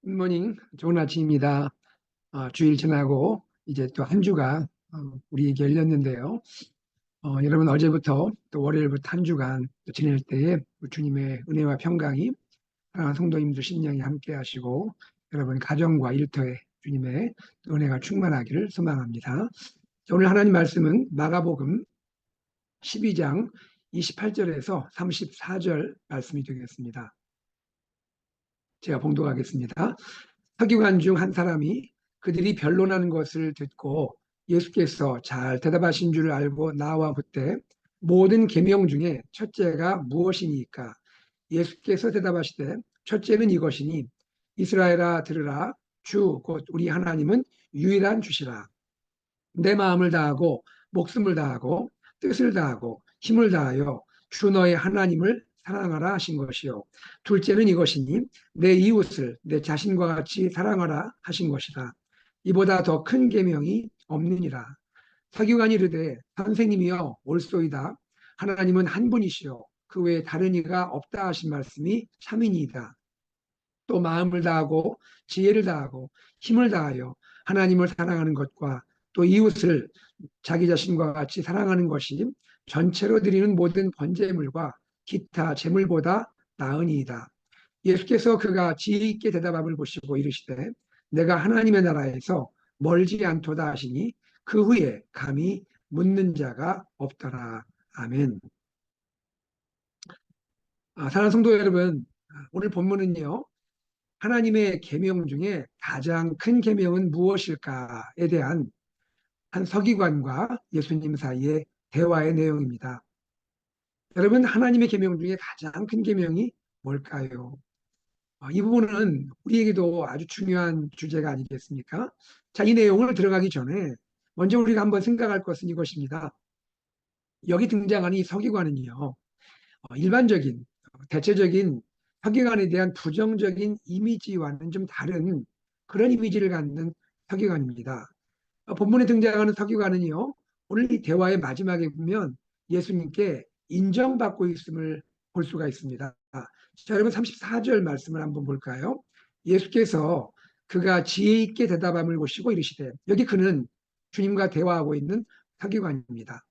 굿모닝, 좋은 아침입니다. 주일 지나고 이제 또 한 주가 우리에게 열렸는데요. 여러분 어제부터 또 월요일부터 한 주간 또 지낼 때에 주님의 은혜와 평강이 사랑하는 성도님들 심령이 함께 하시고 여러분 가정과 일터에 주님의 은혜가 충만하기를 소망합니다. 자, 오늘 하나님 말씀은 마가복음 12장 28절에서 34절 말씀이 되겠습니다. 제가 봉독하겠습니다. 서기관 중 한 사람이 그들이 변론하는 것을 듣고 예수께서 잘 대답하신 줄 알고 나와 묻되 모든 계명 중에 첫째가 무엇이니까? 예수께서 대답하시되 첫째는 이것이니 이스라엘아 들으라. 주 곧 우리 하나님은 유일한 주시라. 내 마음을 다하고 목숨을 다하고 뜻을 다하고 힘을 다하여 주 너의 하나님을 사랑하라 하신 것이요. 둘째는 이것이니 내 이웃을 내 자신과 같이 사랑하라 하신 것이다. 이보다 더 큰 계명이 없느니라. 서기관이 이르되 선생님이여 옳소이다. 하나님은 한 분이시요 그 외에 다른 이가 없다 하신 말씀이 참이니이다. 또 마음을 다하고 지혜를 다하고 힘을 다하여 하나님을 사랑하는 것과 또 이웃을 자기 자신과 같이 사랑하는 것이 전체로 드리는 모든 번제물과 기타 제물보다 나으니이다. 예수께서 그가 지혜 있게 대답함을 보시고 이르시되 내가 하나님의 나라에서 멀지 않도다 하시니 그 후에 감히 묻는 자가 없더라. 아멘. 사랑하는 성도 여러분, 오늘 본문은요. 하나님의 계명 중에 가장 큰 계명은 무엇일까에 대한 한 서기관과 예수님 사이의 대화의 내용입니다. 여러분, 하나님의 계명 중에 가장 큰 계명이 뭘까요? 이 부분은 우리에게도 아주 중요한 주제가 아니겠습니까? 자, 이 내용을 들어가기 전에 먼저 우리가 한번 생각할 것은 이것입니다. 여기 등장하는 이 서기관은요, 일반적인, 대체적인 서기관에 대한 부정적인 이미지와는 좀 다른 그런 이미지를 갖는 서기관입니다. 본문에 등장하는 서기관은요, 오늘 이 대화의 마지막에 보면 예수님께 인정받고 있음을 볼 수가 있습니다. 자, 여러분 34절 말씀을 한번 볼까요? 예수께서 그가 지혜 있게 대답함을 보시고 이르시되, 여기 그는 주님과 대화하고 있는 서기관입니다.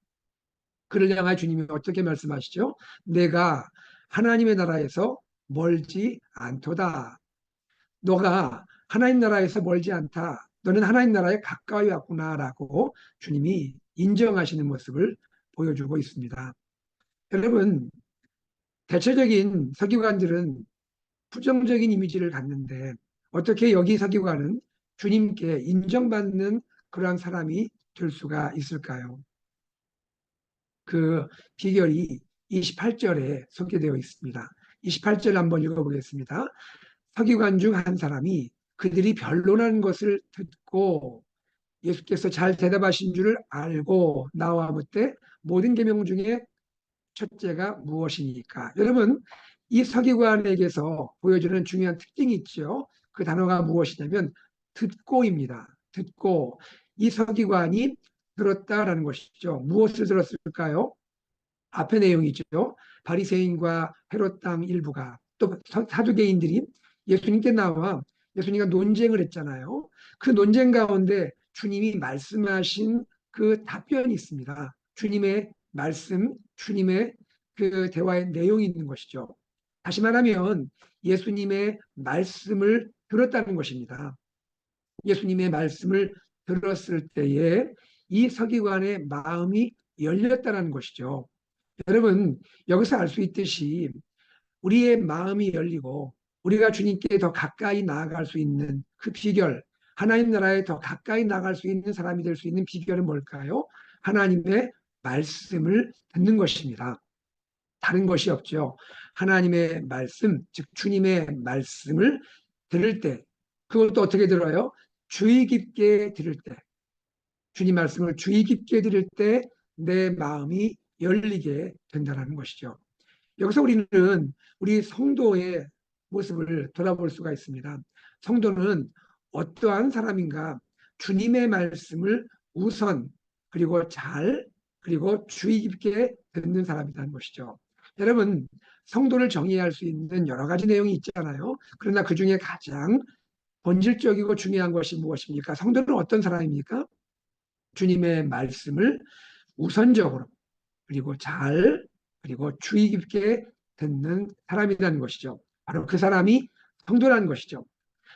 그를 향하여 주님이 어떻게 말씀하시죠? 내가 하나님의 나라에서 멀지 않도다. 너가 하나님 나라에서 멀지 않다. 너는 하나님 나라에 가까이 왔구나라고 주님이 인정하시는 모습을 보여주고 있습니다. 여러분, 대체적인 서기관들은 부정적인 이미지를 갖는데 어떻게 여기 서기관은 주님께 인정받는 그러한 사람이 될 수가 있을까요? 그 비결이 28절에 소개되어 있습니다. 28절 한번 읽어보겠습니다. 서기관 중 한 사람이 그들이 변론하는 것을 듣고 예수께서 잘 대답하신 줄을 알고 나와 묻되 모든 계명 중에 첫째가 무엇이니까? 여러분, 이 서기관에게서 보여주는 중요한 특징이 있죠. 그 단어가 무엇이냐면 듣고입니다. 듣고 이 서기관이 들었다라는 것이죠. 무엇을 들었을까요? 앞의 내용이죠. 바리새인과 헤롯 땅 일부가 또 사두개인들이 예수님께 나와 예수님과 논쟁을 했잖아요. 그 논쟁 가운데 주님이 말씀하신 그 답변이 있습니다. 주님의 말씀, 주님의 그 대화의 내용이 있는 것이죠. 다시 말하면 예수님의 말씀을 들었다는 것입니다. 예수님의 말씀을 들었을 때에 이 서기관의 마음이 열렸다는 것이죠. 여러분, 여기서 알 수 있듯이 우리의 마음이 열리고 우리가 주님께 더 가까이 나아갈 수 있는 그 비결, 하나님 나라에 더 가까이 나아갈 수 있는 사람이 될 수 있는 비결은 뭘까요? 하나님의 말씀을 듣는 것입니다. 다른 것이 없죠. 하나님의 말씀, 즉 주님의 말씀을 들을 때, 그것도 어떻게 들어요? 주의 깊게 들을 때, 주님 말씀을 주의 깊게 들을 때 내 마음이 열리게 된다는 것이죠. 여기서 우리는 우리 성도의 모습을 돌아볼 수가 있습니다. 성도는 어떠한 사람인가? 주님의 말씀을 우선 그리고 잘 그리고 주의 깊게 듣는 사람이라는 것이죠. 여러분, 성도를 정의할 수 있는 여러 가지 내용이 있잖아요. 그러나 그 중에 가장 본질적이고 중요한 것이 무엇입니까? 성도는 어떤 사람입니까? 주님의 말씀을 우선적으로 그리고 그리고 주의 깊게 듣는 사람이라는 것이죠. 바로 그 사람이 성도라는 것이죠.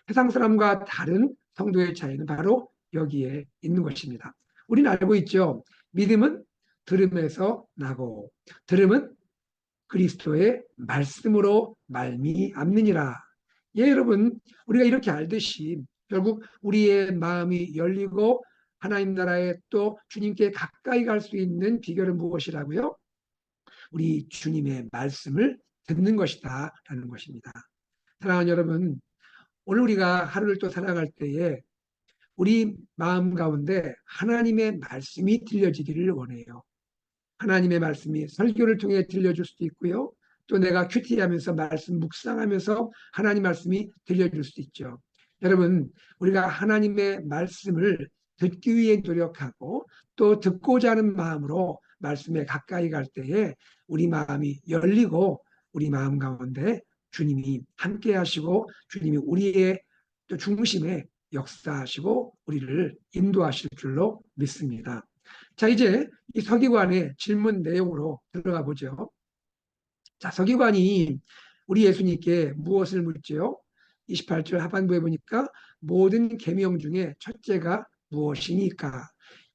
세상 사람과 다른 성도의 차이는 바로 여기에 있는 것입니다. 우리는 알고 있죠. 믿음은 들음에서 나고 들음은 그리스도의 말씀으로 말미암느니라. 예, 여러분, 우리가 이렇게 알듯이 결국 우리의 마음이 열리고 하나님 나라에 또 주님께 가까이 갈 수 있는 비결은 무엇이라고요? 우리 주님의 말씀을 듣는 것이다라는 것입니다. 사랑하는 여러분, 오늘 우리가 하루를 또 살아갈 때에 우리 마음 가운데 하나님의 말씀이 들려지기를 원해요. 하나님의 말씀이 설교를 통해 들려줄 수도 있고요. 또 내가 큐티하면서 말씀 묵상하면서 하나님 말씀이 들려줄 수도 있죠. 여러분, 우리가 하나님의 말씀을 듣기 위해 노력하고 또 듣고자 하는 마음으로 말씀에 가까이 갈 때에 우리 마음이 열리고 우리 마음 가운데 주님이 함께 하시고 주님이 우리의 또 중심에 역사하시고 우리를 인도하실 줄로 믿습니다. 자, 이제 이 서기관의 질문 내용으로 들어가 보죠. 자, 서기관이 우리 예수님께 무엇을 묻지요? 28절 하반부에 보니까 모든 계명 중에 첫째가 무엇이니까?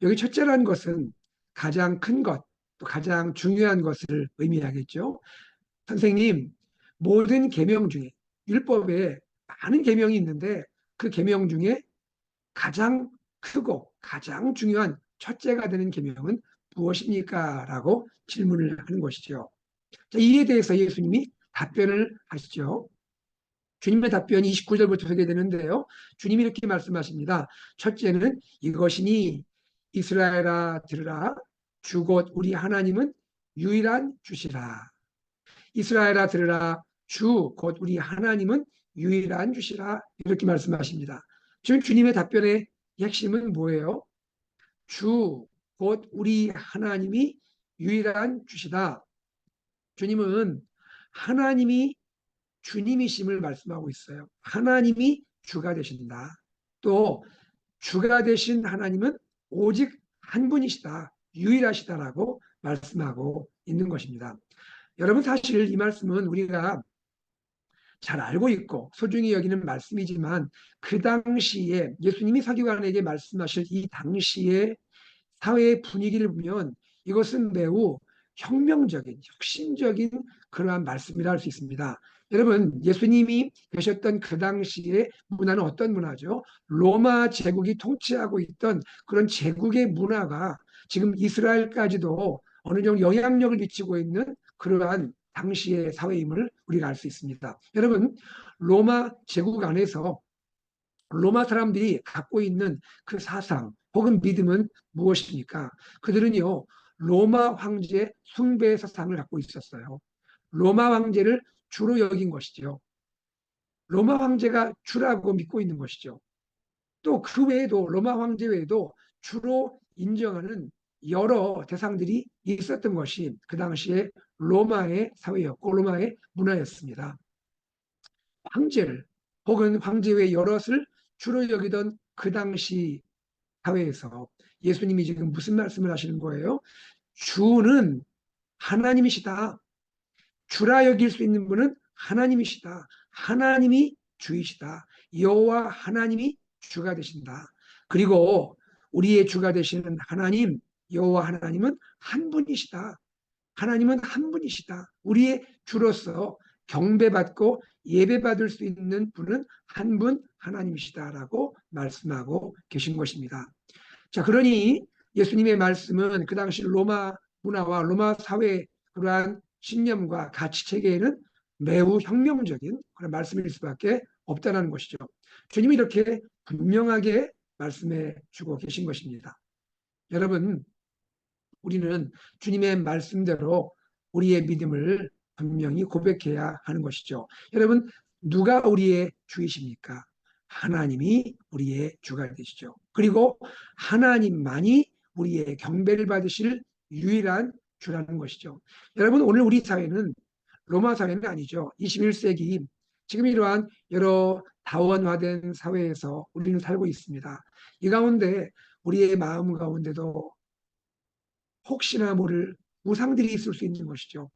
여기 첫째라는 것은 가장 큰 것, 또 가장 중요한 것을 의미하겠죠. 선생님, 모든 계명 중에 율법에 많은 계명이 있는데 그 계명 중에 가장 크고 가장 중요한 첫째가 되는 계명은 무엇입니까? 라고 질문을 하는 것이죠. 자, 이에 대해서 예수님이 답변을 하시죠. 주님의 답변이 29절부터 소개되는데요. 주님이 이렇게 말씀하십니다. 첫째는 이것이니 이스라엘아 들으라. 주 곧 우리 하나님은 유일한 주시라. 이스라엘아 들으라. 주 곧 우리 하나님은 유일한 주시라. 이렇게 말씀하십니다. 지금 주님의 답변의 핵심은 뭐예요? 주, 곧 우리 하나님이 유일한 주시다. 주님은 하나님이 주님이심을 말씀하고 있어요. 하나님이 주가 되신다. 또 주가 되신 하나님은 오직 한 분이시다. 유일하시다라고 말씀하고 있는 것입니다. 여러분, 사실 이 말씀은 우리가 잘 알고 있고 소중히 여기는 말씀이지만 그 당시에 예수님이 서기관에게 말씀하실 이 당시에 사회의 분위기를 보면 이것은 매우 혁명적인, 혁신적인 그러한 말씀이라 할 수 있습니다. 여러분, 예수님이 계셨던 그 당시의 문화는 어떤 문화죠? 로마 제국이 통치하고 있던 그런 제국의 문화가 지금 이스라엘까지도 어느 정도 영향력을 미치고 있는 그러한 당시의 사회임을 우리가 알 수 있습니다. 여러분, 로마 제국 안에서 로마 사람들이 갖고 있는 그 사상 혹은 믿음은 무엇입니까? 그들은요, 로마 황제 숭배 사상을 갖고 있었어요. 로마 황제를 주로 여긴 것이죠. 로마 황제가 주라고 믿고 있는 것이죠. 또 그 외에도 로마 황제 외에도 주로 인정하는 여러 대상들이 있었던 것이 그 당시에 로마의 사회였고 로마의 문화였습니다. 황제를 혹은 황제 외 여럿을 주로 여기던 그 당시 사회에서 예수님이 지금 무슨 말씀을 하시는 거예요? 주는 하나님이시다. 주라 여길 수 있는 분은 하나님이시다. 하나님이 주이시다. 여호와 하나님이 주가 되신다. 그리고 우리의 주가 되시는 하나님, 여호와 하나님은 한 분이시다. 하나님은 한 분이시다. 우리의 주로서 경배받고 예배받을 수 있는 분은 한 분 하나님이시다라고 말씀하고 계신 것입니다. 자, 그러니 예수님의 말씀은 그 당시 로마 문화와 로마 사회의 그러한 신념과 가치 체계에는 매우 혁명적인 그런 말씀일 수밖에 없다는 것이죠. 주님이 이렇게 분명하게 말씀해 주고 계신 것입니다. 여러분, 우리는 주님의 말씀대로 우리의 믿음을 분명히 고백해야 하는 것이죠. 여러분, 누가 우리의 주이십니까? 하나님이 우리의 주가 되시죠. 그리고 하나님만이 우리의 경배를 받으실 유일한 주라는 것이죠. 여러분, 오늘 우리 사회는 로마 사회는 아니죠. 21세기 지금 이러한 여러 다원화된 사회에서 우리는 살고 있습니다. 이 가운데 우리의 마음 가운데도 혹시나 모를 우상들이 있을 수 있는 것이죠.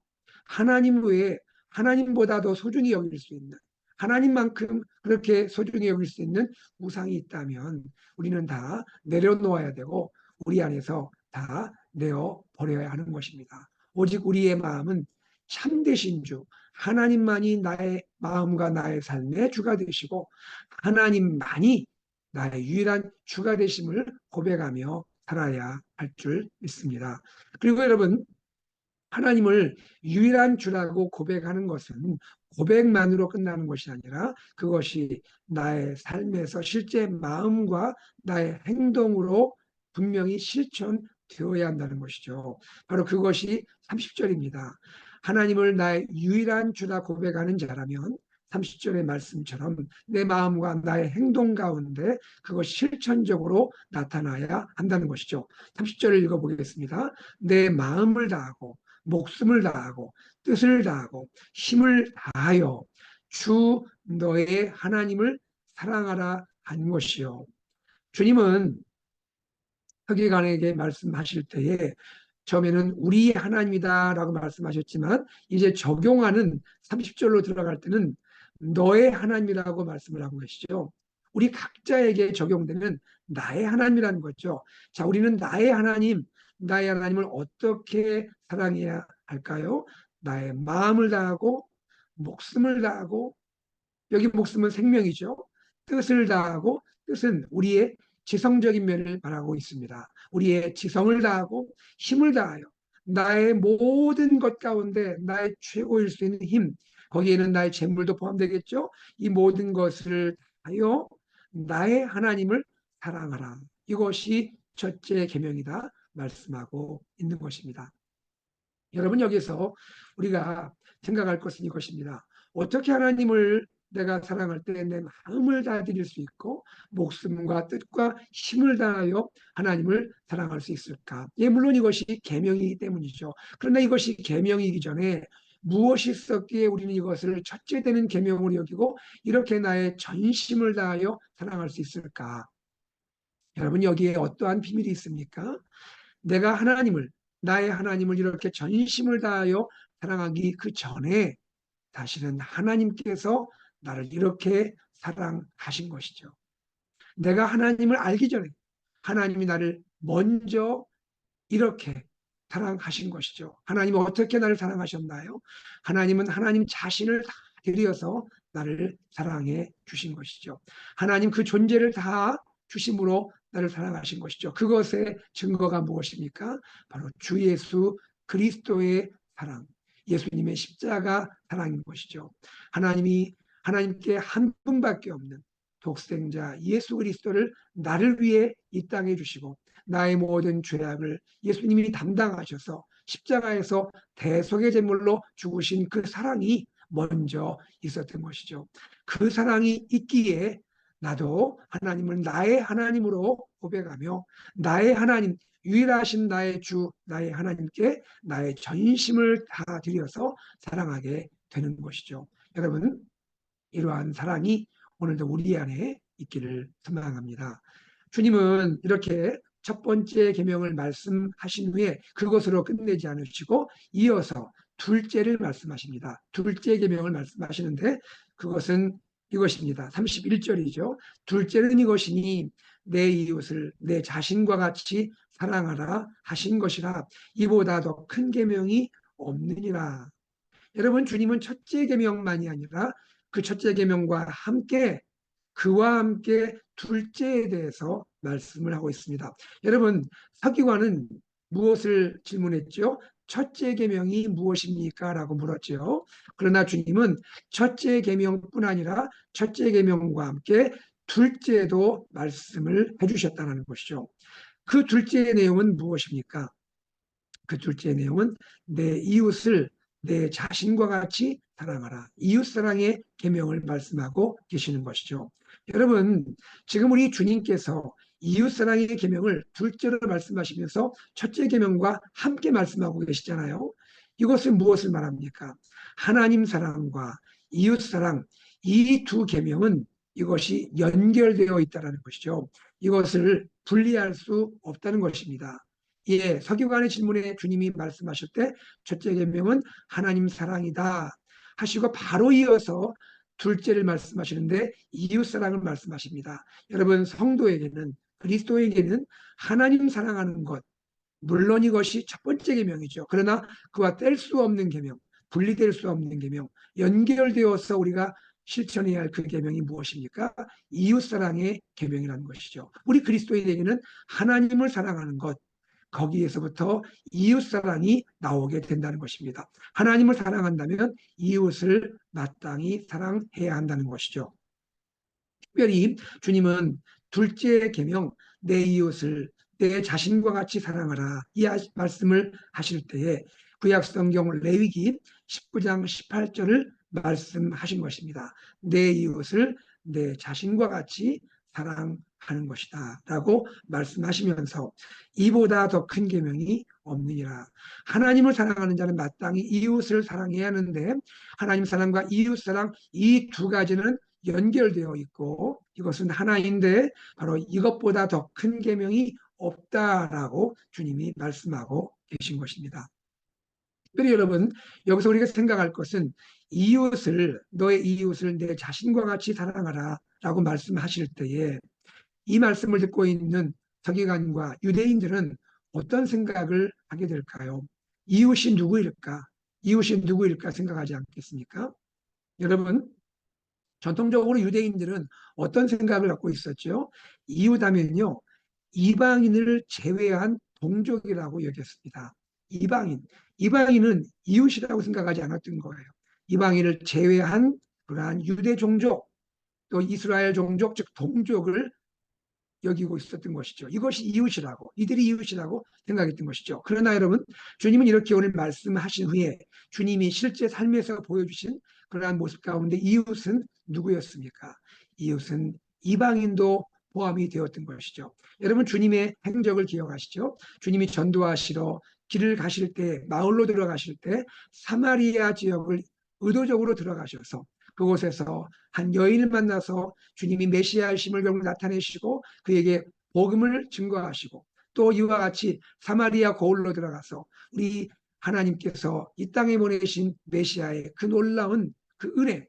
하나님 외에 하나님보다 더 소중히 여길 수 있는, 하나님만큼 그렇게 소중히 여길 수 있는 우상이 있다면 우리는 다 내려놓아야 되고 우리 안에서 다 내어 버려야 하는 것입니다. 오직 우리의 마음은 참되신 주, 하나님만이 나의 마음과 나의 삶의 주가 되시고 하나님만이 나의 유일한 주가 되심을 고백하며 살아야 할 줄 믿습니다. 그리고 여러분, 하나님을 유일한 주라고 고백하는 것은 고백만으로 끝나는 것이 아니라 그것이 나의 삶에서 실제 마음과 나의 행동으로 분명히 실천되어야 한다는 것이죠. 바로 그것이 30절입니다. 하나님을 나의 유일한 주라 고백하는 자라면 30절의 말씀처럼 내 마음과 나의 행동 가운데 그것이 실천적으로 나타나야 한다는 것이죠. 30절을 읽어보겠습니다. 내 마음을 다하고 목숨을 다하고 뜻을 다하고 힘을 다하여 주 너의 하나님을 사랑하라 한 것이요. 주님은 서기관에게 말씀하실 때에 처음에는 우리 하나님이다라고 말씀하셨지만 이제 적용하는 30절로 들어갈 때는 너의 하나님이라고 말씀을 하고 계시죠. 우리 각자에게 적용되는 나의 하나님이라는 거죠. 자, 우리는 나의 하나님, 나의 하나님을 어떻게 사랑해야 할까요? 나의 마음을 다하고 목숨을 다하고 여기 목숨은 생명이죠. 뜻을 다하고 뜻은 우리의 지성적인 면을 말하고 있습니다. 우리의 지성을 다하고 힘을 다하여 나의 모든 것 가운데 나의 최고일 수 있는 힘, 거기에는 나의 재물도 포함되겠죠. 이 모든 것을 다하여 나의 하나님을 사랑하라. 이것이 첫째 계명이다 말씀하고 있는 것입니다. 여러분, 여기서 우리가 생각할 것은 이것입니다. 어떻게 하나님을 내가 사랑할 때 내 마음을 다 드릴 수 있고 목숨과 뜻과 힘을 다하여 하나님을 사랑할 수 있을까? 예, 물론 이것이 계명이기 때문이죠. 그러나 이것이 계명이기 전에 무엇이 있었기에 우리는 이것을 첫째 되는 계명으로 여기고 이렇게 나의 전심을 다하여 사랑할 수 있을까? 여러분, 여기에 어떠한 비밀이 있습니까? 내가 하나님을, 나의 하나님을 이렇게 전심을 다하여 사랑하기 그 전에 사실은 하나님께서 나를 이렇게 사랑하신 것이죠. 내가 하나님을 알기 전에 하나님이 나를 먼저 이렇게 사랑하신 것이죠. 하나님은 어떻게 나를 사랑하셨나요? 하나님은 하나님 자신을 다 드려서 나를 사랑해 주신 것이죠. 하나님 그 존재를 다 주심으로 나를 사랑하신 것이죠. 그것의 증거가 무엇입니까? 바로 주 예수 그리스도의 사랑, 예수님의 십자가 사랑인 것이죠. 하나님께 한 분밖에 없는 독생자 예수 그리스도를 나를 위해 이 땅에 주시고 나의 모든 죄악을 예수님이 담당하셔서 십자가에서 대속의 제물로 죽으신 그 사랑이 먼저 있었던 것이죠. 그 사랑이 있기에 나도 하나님을 나의 하나님으로 고백하며 나의 하나님, 유일하신 나의 주, 나의 하나님께 나의 전심을 다 드려서 사랑하게 되는 것이죠. 여러분, 이러한 사랑이 오늘도 우리 안에 있기를 소망합니다. 주님은 이렇게 첫 번째 계명을 말씀하신 후에 그것으로 끝내지 않으시고 이어서 둘째를 말씀하십니다. 둘째 계명을 말씀하시는데 그것은 이것입니다. 31절이죠. 둘째는 이것이니 내 이웃을 내 자신과 같이 사랑하라 하신 것이라 이보다 더 큰 계명이 없느니라. 여러분, 주님은 첫째 계명만이 아니라 그 첫째 계명과 함께 그와 함께 둘째에 대해서 말씀을 하고 있습니다. 여러분, 서기관은 무엇을 질문했죠? 첫째 계명이 무엇입니까? 라고 물었죠. 그러나 주님은 첫째 계명뿐 아니라 첫째 계명과 함께 둘째도 말씀을 해주셨다는 것이죠. 그 둘째의 내용은 무엇입니까? 그 둘째 내용은 내 이웃을 내 자신과 같이 사랑하라. 이웃사랑의 계명을 말씀하고 계시는 것이죠. 여러분, 지금 우리 주님께서 이웃사랑의 계명을 둘째로 말씀하시면서 첫째 계명과 함께 말씀하고 계시잖아요. 이것은 무엇을 말합니까? 하나님 사랑과 이웃 사랑, 이 두 계명은 이것이 연결되어 있다는 것이죠. 이것을 분리할 수 없다는 것입니다. 예, 서기관의 질문에 주님이 말씀하실 때 첫째 계명은 하나님 사랑이다 하시고 바로 이어서 둘째를 말씀하시는데 이웃 사랑을 말씀하십니다. 여러분, 성도에게는, 그리스도에게는 하나님 사랑하는 것, 물론 이것이 첫 번째 계명이죠. 그러나 그와 뗄 수 없는 계명, 분리될 수 없는 계명, 연결되어서 우리가 실천해야 할 그 계명이 무엇입니까? 이웃 사랑의 계명이라는 것이죠. 우리 그리스도인에게는 하나님을 사랑하는 것, 거기에서부터 이웃 사랑이 나오게 된다는 것입니다. 하나님을 사랑한다면 이웃을 마땅히 사랑해야 한다는 것이죠. 특별히 주님은 둘째 계명, 내 이웃을 내 자신과 같이 사랑하라, 이 말씀을 하실 때에 구약 성경 레위기 19장 18절을 말씀하신 것입니다. 내 이웃을 내 자신과 같이 사랑하는 것이다 라고 말씀하시면서 이보다 더 큰 계명이 없느니라. 하나님을 사랑하는 자는 마땅히 이웃을 사랑해야 하는데 하나님 사랑과 이웃 사랑, 이 두 가지는 연결되어 있고 이것은 하나인데 바로 이것보다 더 큰 계명이 없다라고 주님이 말씀하고 계신 것입니다. 특별히 여러분, 여기서 우리가 생각할 것은 이웃을, 너의 이웃을 내 자신과 같이 사랑하라 라고 말씀하실 때에 이 말씀을 듣고 있는 서기관과 유대인들은 어떤 생각을 하게 될까요? 이웃이 누구일까? 이웃이 누구일까 생각하지 않겠습니까? 여러분, 전통적으로 유대인들은 어떤 생각을 갖고 있었죠? 이웃하면요, 이방인을 제외한 동족이라고 여겼습니다. 이방인, 이방인은 이웃이라고 생각하지 않았던 거예요. 이방인을 제외한 그러한 유대 종족, 또 이스라엘 종족, 즉 동족을 여기고 있었던 것이죠. 이것이 이웃이라고, 이들이 이웃이라고 생각했던 것이죠. 그러나 여러분, 주님은 이렇게 오늘 말씀하신 후에 주님이 실제 삶에서 보여주신 그러한 모습 가운데 이웃은 누구였습니까? 이웃은 이방인도 포함이 되었던 것이죠. 여러분, 주님의 행적을 기억하시죠? 주님이 전도하시러 길을 가실 때, 마을로 들어가실 때 사마리아 지역을 의도적으로 들어가셔서 그곳에서 한 여인을 만나서 주님이 메시아이심을 결국 나타내시고 그에게 복음을 증거하시고 또 이와 같이 사마리아 고을로 들어가서 우리 하나님께서 이 땅에 보내신 메시아의 그 놀라운 그 은혜,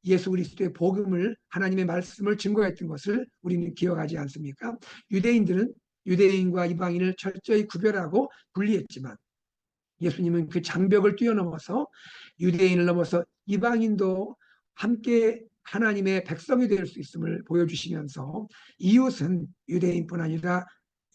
예수 그리스도의 복음을, 하나님의 말씀을 증거했던 것을 우리는 기억하지 않습니까? 유대인들은 유대인과 이방인을 철저히 구별하고 분리했지만 예수님은 그 장벽을 뛰어넘어서 유대인을 넘어서 이방인도 함께 하나님의 백성이 될 수 있음을 보여주시면서 이웃은 유대인뿐 아니라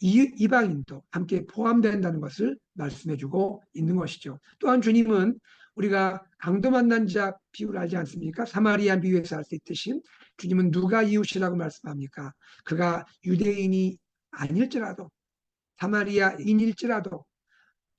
이방인도 함께 포함된다는 것을 말씀해주고 있는 것이죠. 또한 주님은 우리가 강도 만난 자 비유를 알지 않습니까? 사마리아 비유에서 알 수 있듯이 주님은 누가 이웃이라고 말씀합니까? 그가 유대인이 아닐지라도 사마리아인일지라도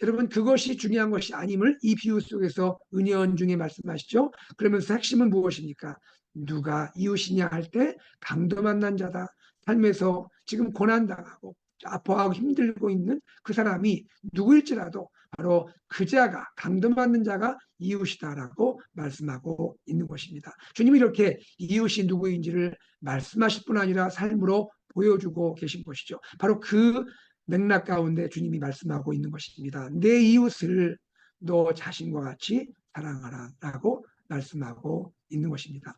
여러분, 그것이 중요한 것이 아님을 이 비유 속에서 은연 중에 말씀하시죠. 그러면서 핵심은 무엇입니까? 누가 이웃이냐 할 때 강도 만난 자다. 삶에서 지금 고난당하고 아파하고 힘들고 있는 그 사람이 누구일지라도 바로 그 자가, 강도 받는 자가 이웃이다라고 말씀하고 있는 것입니다. 주님이 이렇게 이웃이 누구인지를 말씀하실 뿐 아니라 삶으로 보여주고 계신 것이죠. 바로 그 맥락 가운데 주님이 말씀하고 있는 것입니다. 내 이웃을 너 자신과 같이 사랑하라 라고 말씀하고 있는 것입니다.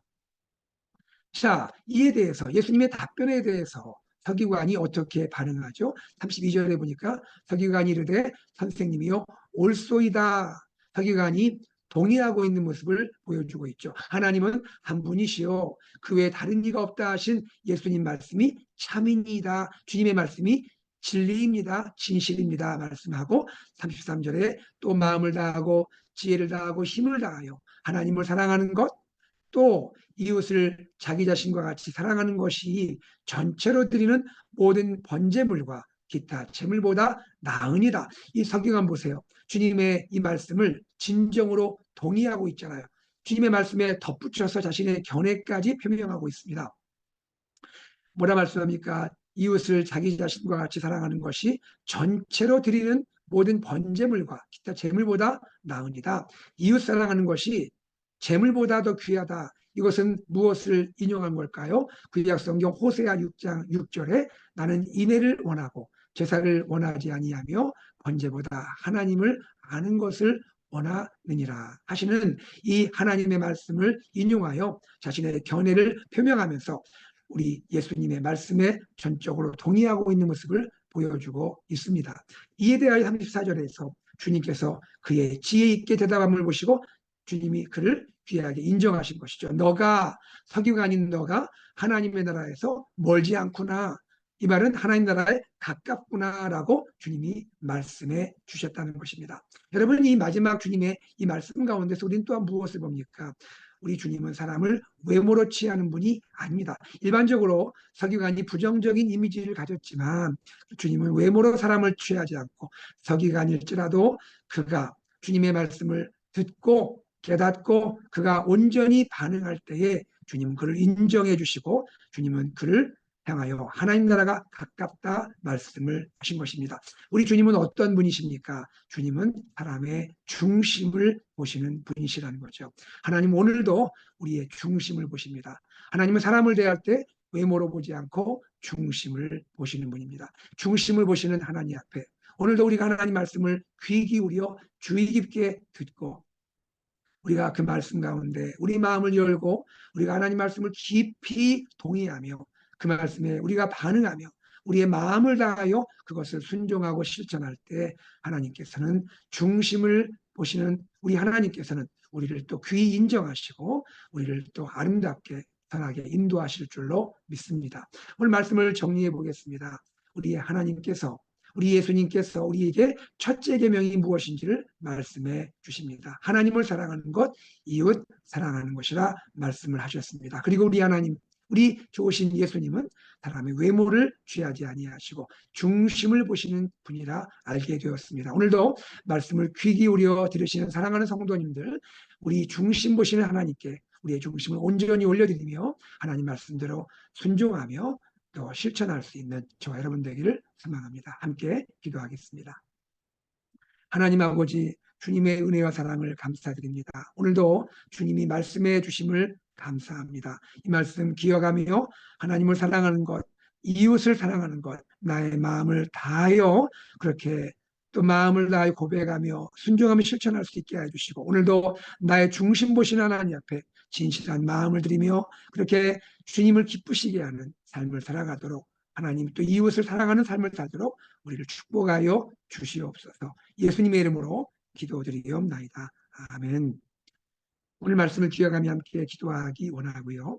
자, 이에 대해서 예수님의 답변에 대해서 서기관이 어떻게 반응하죠? 32절에 보니까 서기관이 이르되 선생님이요 옳소이다. 서기관이 동의하고 있는 모습을 보여주고 있죠. 하나님은 한 분이시요 그 외에 다른 이가 없다 하신 예수님 말씀이 참이니이다. 주님의 말씀이 진리입니다. 진실입니다. 말씀하고 33절에 또 마음을 다하고 지혜를 다하고 힘을 다하여 하나님을 사랑하는 것, 또 이웃을 자기 자신과 같이 사랑하는 것이 전체로 드리는 모든 번제물과 기타 제물보다 나으니라. 이 성경만 보세요. 주님의 이 말씀을 진정으로 동의하고 있잖아요. 주님의 말씀에 덧붙여서 자신의 견해까지 표명하고 있습니다. 뭐라 말씀합니까? 이웃을 자기 자신과 같이 사랑하는 것이 전체로 드리는 모든 번제물과 기타 제물보다 나으니다. 이웃 사랑하는 것이 제물보다 더 귀하다. 이것은 무엇을 인용한 걸까요? 구약 성경 호세아 6장 6절에 나는 인애를 원하고 제사를 원하지 아니하며 번제보다 하나님을 아는 것을 원하느니라 하시는 이 하나님의 말씀을 인용하여 자신의 견해를 표명하면서 우리 예수님의 말씀에 전적으로 동의하고 있는 모습을 보여주고 있습니다. 이에 대하여 34절에서 주님께서 그의 지혜 있게 대답함을 보시고 주님이 그를 귀하게 인정하신 것이죠. 너가 서기관인 너가 하나님의 나라에서 멀지 않구나. 이 말은 하나님 나라에 가깝구나라고 주님이 말씀해 주셨다는 것입니다. 여러분, 이 마지막 주님의 이 말씀 가운데서 우리는 또한 무엇을 봅니까? 우리 주님은 사람을 외모로 취하는 분이 아닙니다. 일반적으로 서기관이 부정적인 이미지를 가졌지만 주님은 외모로 사람을 취하지 않고 서기관일지라도 그가 주님의 말씀을 듣고 깨닫고 그가 온전히 반응할 때에 주님은 그를 인정해 주시고 주님은 그를 향하여 하나님 나라가 가깝다 말씀을 하신 것입니다. 우리 주님은 어떤 분이십니까? 주님은 사람의 중심을 보시는 분이시라는 거죠. 하나님 오늘도 우리의 중심을 보십니다. 하나님은 사람을 대할 때 외모로 보지 않고 중심을 보시는 분입니다. 중심을 보시는 하나님 앞에 오늘도 우리가 하나님 말씀을 귀 기울여 주의 깊게 듣고 우리가 그 말씀 가운데 우리 마음을 열고 우리가 하나님 말씀을 깊이 동의하며 그 말씀에 우리가 반응하며 우리의 마음을 다하여 그것을 순종하고 실천할 때 하나님께서는 중심을 보시는 우리 하나님께서는 우리를 또 귀히 인정하시고 우리를 또 아름답게 선하게 인도하실 줄로 믿습니다. 오늘 말씀을 정리해 보겠습니다. 우리의 하나님께서 우리 예수님께서 우리에게 첫째 계명이 무엇인지를 말씀해 주십니다. 하나님을 사랑하는 것, 이웃 사랑하는 것이라 말씀을 하셨습니다. 그리고 우리 하나님, 우리 좋으신 예수님은 사람의 외모를 취하지 아니하시고 중심을 보시는 분이라 알게 되었습니다. 오늘도 말씀을 귀 기울여 들으시는 사랑하는 성도님들, 우리 중심 보시는 하나님께 우리의 중심을 온전히 올려드리며 하나님 말씀대로 순종하며 또 실천할 수 있는 저와 여러분 되기를 소망합니다. 함께 기도하겠습니다. 하나님 아버지, 주님의 은혜와 사랑을 감사드립니다. 오늘도 주님이 말씀해 주심을 감사합니다. 이 말씀 기억하며 하나님을 사랑하는 것, 이웃을 사랑하는 것, 나의 마음을 다하여 그렇게 또 마음을 다하여 고백하며 순종하며 실천할 수 있게 해주시고 오늘도 나의 중심 보신 하나님 앞에 진실한 마음을 드리며 그렇게 주님을 기쁘시게 하는 삶을 살아가도록 하나님 또 이웃을 사랑하는 삶을 살도록 우리를 축복하여 주시옵소서. 예수님의 이름으로 기도드리옵나이다. 아멘. 오늘 말씀을 기억하며 함께 기도하기 원하고요.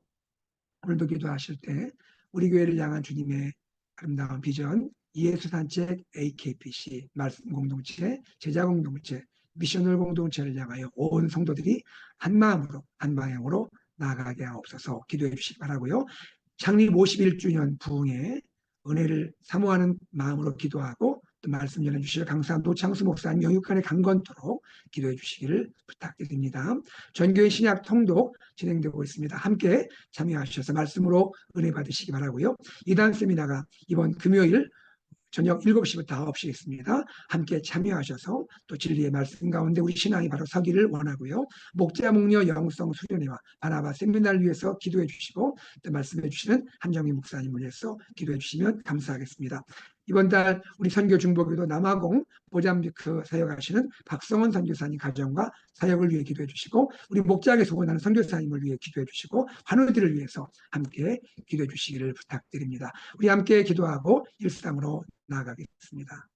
오늘도 기도하실 때 우리 교회를 향한 주님의 아름다운 비전, 예수산책 AKPC 말씀 공동체, 제자 공동체, 미셔널 공동체를 향하여 온 성도들이 한 마음으로 한 방향으로 나아가게 하옵소서 기도해 주시기 바라고요. 창립 51주년 부흥의 은혜를 사모하는 마음으로 기도하고 또 말씀 전해주실 강사 노창수 목사님 영육간에 강건토록 기도해 주시기를 부탁드립니다. 전교회 신약 통독 진행되고 있습니다. 함께 참여하셔서 말씀으로 은혜 받으시기 바라고요. 이단 세미나가 이번 금요일 저녁 7시부터 9시 있습니다. 함께 참여하셔서 또 진리의 말씀 가운데 우리 신앙이 바로 서기를 원하고요. 목자 목녀 영성 수련회와 바나바 세미나를 위해서 기도해 주시고 또 말씀해 주시는 한정희 목사님을 위해서 기도해 주시면 감사하겠습니다. 이번 달 우리 선교 중보교도 남아공 모잠비크 사역하시는 박성원 선교사님 가정과 사역을 위해 기도해 주시고 우리 목장에 소원하는 선교사님을 위해 기도해 주시고 환우들을 위해서 함께 기도해 주시기를 부탁드립니다. 우리 함께 기도하고 일상으로 나아가겠습니다.